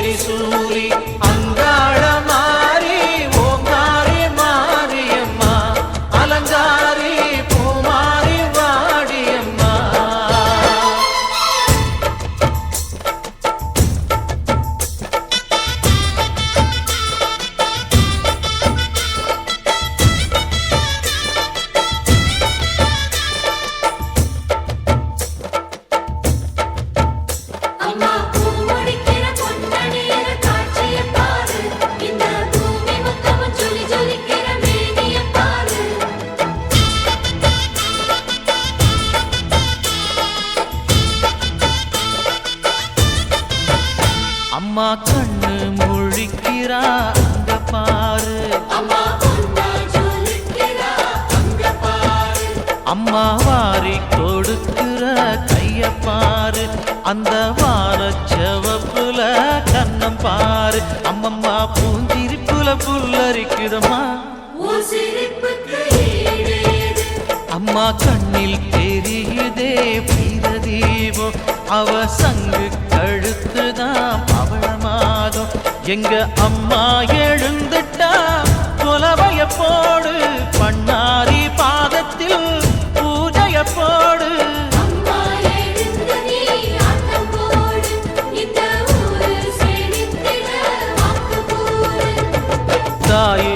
திரிசூலி அங்காள மாறி ஓங்காரி மாரியம்மா அலங்காரி பூமாரி வாடியம்மா. அம்மா கண்ணு முழிக்கிறா அங்க பாரு, அம்மா வாரி கொடுக்கிற கைய பாரு, அந்த வானச்சவப்புல கண்ணம் பாரு. அம்மம்மா பூஞ்சிரிப்புல புல்லரிக்குதம்மா, அம்மா கண்ணில் தெரியுதே வீரதீபம், அவ சங்கு கழுத்துதான் பவளமாகும். எங்க அம்மா எழுந்துட்டா புலவைய போடு, பண்ணாரி பாதத்தில் பூஜைய போடு. தாயே